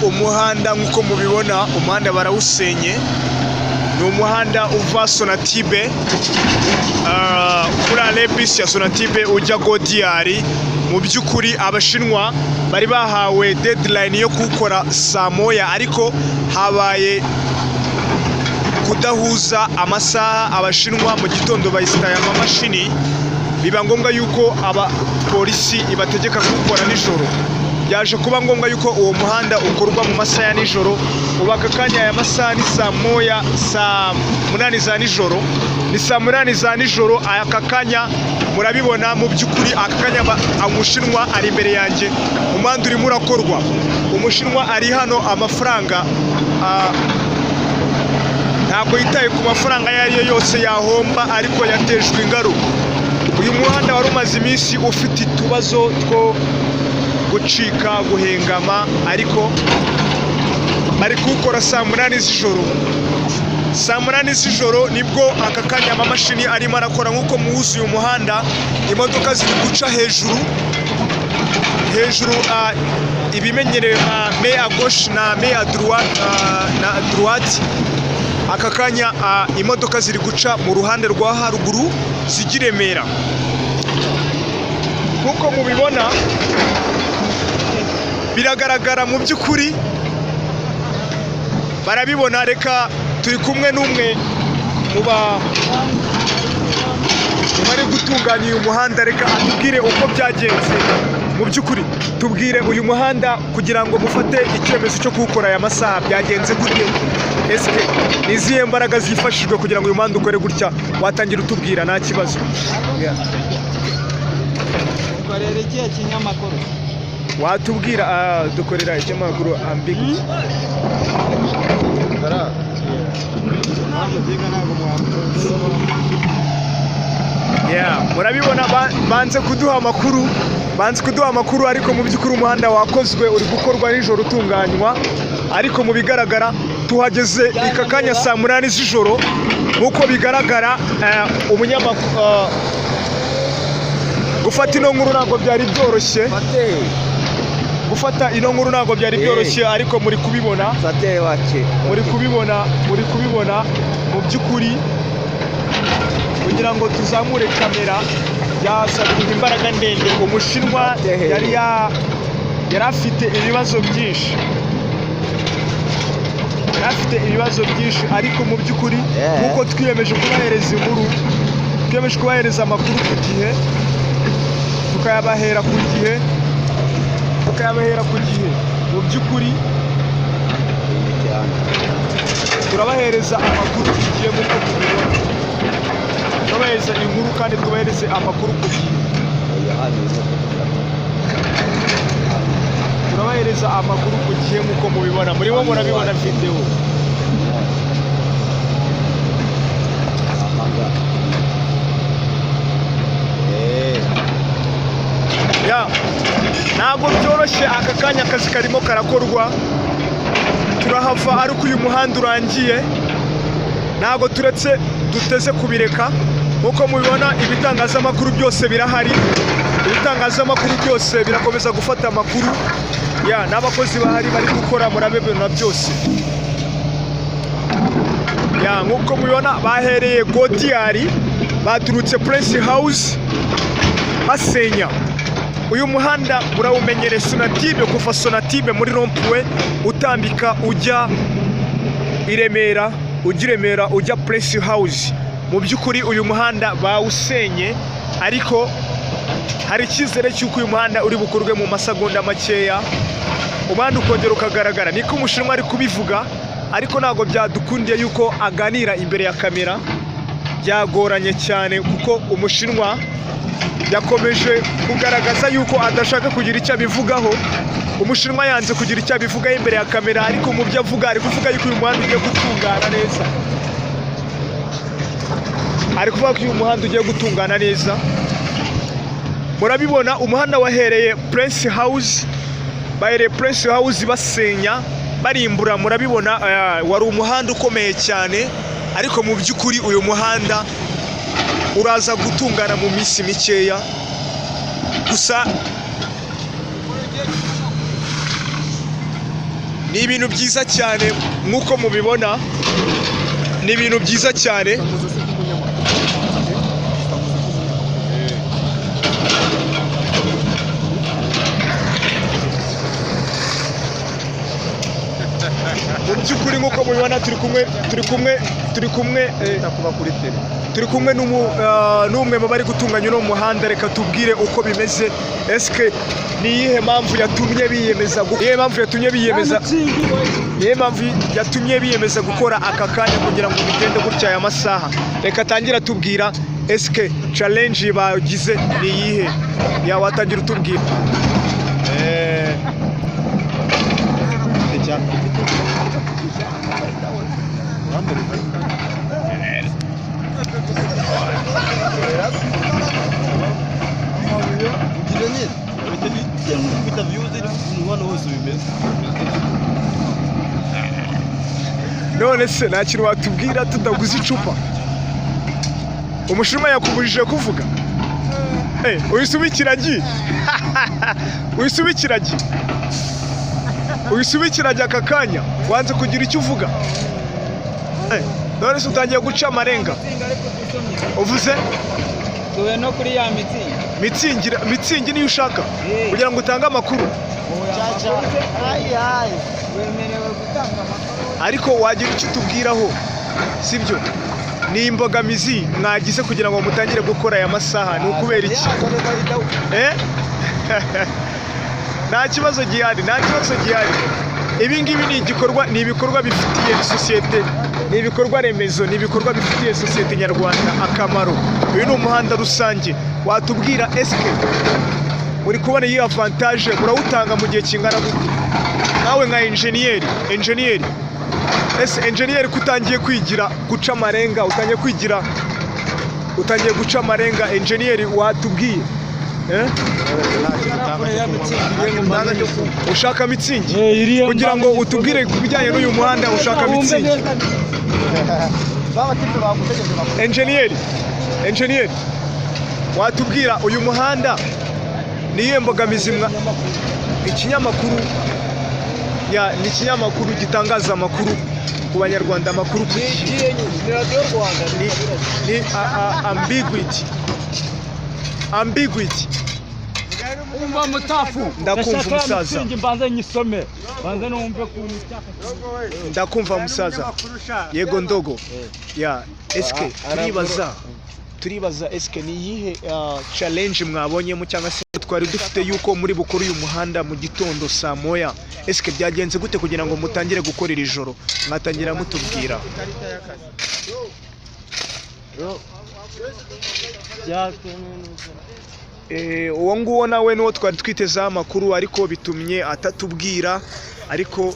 umuhanda nk'uko mubibona, umuhanda barawusenye. Ni umuhanda uva sonatibe kuri arebisi ya sonatibe ujya godiyari. Mu by'ukuri abashinwa bari bahawe deadline yo kuwukora saa moya, ariko habaye kudahuza amasaha. Abashinwa mu gitondo bayisitaye amamashini, biba ngombwa yuko abapolisi ibategeka kuwukora nijoro. Byaje kuba ngombwa yuko uwo muhanda ukorwa mu masaha ya nijoro. Ubu aka kanya aya masaha ni saa moya, saa munani za nijoro. Ni saa munani za nijoro. Aka kanya murabibona, mu by'ukuri aka kanya Umushinwa ari imbere yanjye. Umuhanda urimo urakorwa. Umushinwa ari hano, amafaranga ntabwo yitaye ku mafaranga ayo ari yo yose yahomba, ariko yatejwe ingaruka. Uyu muhanda wari umaze iminsi ufite utubazo two gucika, guhengama, ariko bari kuwukora saa munani z'ijoro. Saa munani z'ijoro nibwo aka kanya amamashini arimo arakora. Nk'uko muwuzuye umuhanda, imodoka ziri guca hejuru ibimenyerewe nka me à gauche na me à droite. Aka kanya imodoka ziri guca mu ruhande rwa haruguru zijya i Remera. Nk'uko mubibona, biragaragara mu by'ukuri, barabibona. Reka turi kumwe n'umwe mu bari gutunganya uyu muhanda, reka atubwire uko byagenze. Mu by'ukuri tubwire uyu muhanda kugira ngo mufate icyemezo cyo kuwukora aya masaha, byagenze gute? Ese ni izihe mbaraga zifashishwa kugira ngo uyu muhanda ukore gutya? Watangira utubwira, nta kibazo. Dukorera ikihe kinyamakuru? Watubwira dukorera ikinyamakuru ambiguye. Murabibona, banze kuduha amakuru, ariko mu by'ukuri umuhanda wakozwe, uri gukorwa nijoro utunganywa. Ariko mu bigaragara tuhageze ika kanya saa munani z'ijoro. Nk'uko bigaragara, gufata ino nkuru ntabwo byari byoroshye. Gufata ino nkuru ntabwo byari byoroshye, ariko muri kubibona mu by'ukuri. Kugira ngo tuzamure kamera byasabye imbaraga ndende. Umushinwa yari afite ibibazo byinshi, ariko mu by'ukuri nk'uko twiyemeje kubahereza inkuru, twiyemeje kubahereza amakuru ku gihe, tukayabahera ku gihe. Mu by'ukuri turabahereza amakuru ku gihe, nk'uko tubibona. Turabahereza inkuru kandi tubahereze amakuru ku gihe. Turabahereza amakuru ku gihe nk'uko mubibona. Murimo murabibona video. Ntabwo byoroshye aka kanya, akazi karimo karakorwa. Turahava ariko uyu muhanda urangiye. Ntabwo duteze kubireka. Nk'uko mubibona, ibitangazamakuru byose birahari. Ibitangazamakuru byose birakomeza gufata amakuru. N'abakozi bahari bari gukora, murabibona byose. Nk'uko mubibona, bahereye godiyari, baturutse prence house basenya. Uyu muhanda murawumenyere sonatibe, kuva sonatibe muri rompwe utambika ujya i Remera, ujya prence house. Mu by'ukuri uyu muhanda bawusenye, ariko hari icyizere cy'uko uyu muhanda uri bukorwe mu masegonda makeya, umuhanda ukongera ukagaragara. Niko Umushinwa ari kubivuga, ariko ntabwo byadukundiye yuko aganira imbere ya kamera. Byagoranye cyane, kuko Umushinwa yakomeje kugaragaza yuko adashaka kugira icyo abivugaho. Umushinwa yanze kugira icyo abivugaho imbere ya kamera, ariko mu byo avuga ari kuvuga yuko uyu muhanda ugiye gutungana neza. Murabibona, umuhanda wahereye prence house, basenya, barimbura. Murabibona, wari umuhanda ukomeye cyane, ariko mu by'ukuri uyu muhanda uraza gutungana mu minsi mikeya. Gusa ni ibintu byiza cyane nk'uko mubibona, ni ibintu byiza cyane. Mu by'ukuri nk'uko mubibona turi kumwe n'umwe mu bari gutunganya uno muhanda. Reka tubwire uko bimeze. Eske ni iyihe mpamvu yatumye biyemeza gukora aka kanya kugira ngo bigende gutya aya masaha? Reka tangira tubwira eske challenge bagize ni iyihe? Watangira utubwira. None se nta kintu watubwira tutaguze icupa? Umushinwa yakubujije kuvuga? Uyisubikiragi aka kanya wanze kugira icyo uvuga. None se utangiye guca amarenga. Uvuze? Tuwe no kuri ya mitsingi niyo ushaka kugira ngo utange amakuru. Wemerewe gutanga amakuru. Ariko wagira icyo utubwiraho, sibyo? Ni imbogamizi mwagize kugira ngo mutangire gukora aya masaha, ni ukubera iki? Nta kibazo gihari. Ibi ngibi ni ibikorwa bifitiye sosiyete, ni ibikorwa remezo, ni ibikorwa bifitiye sosiyete nyarwanda akamaro. Uyu ni umuhanda rusange. Watubwira eske uri kubona iyi avantage murawutanga mu gihe kingana gute? Nawe nka engineer, engineer kutangiye kwigira guca amarenga, utangiye guca amarenga, engineer watubwiye? Ushaka mitsingi kugira ngo utubwire kubijyanye n'uyu muhanda, ushaka mitsingi. Engineer watubwira uyu muhanda niyo mbogamizi ikinyamakuru ni ikinyamakuru gitangaza amakuru ku banyarwanda, amakuru ku ni ambiguity. Umva mutafu. Ndakumva umusaza. Mbanze nyisome. Mbanze numve ku cyaka. Ndakumva umusaza. Yego ndogo. Eske turibaza eske ni iyihe challenge mwabonyemo cyangwa se twari dufite yuko muri bukuru uyu muhanda mu gitondo saa moya? Eske byagenze gute kugira ngo mutangire gukora iri joro? Mwatangira mutubwira. Uwo nguwo nawe niwo twari twitezaho amakuru, ariko bitumye atatubwira, ariko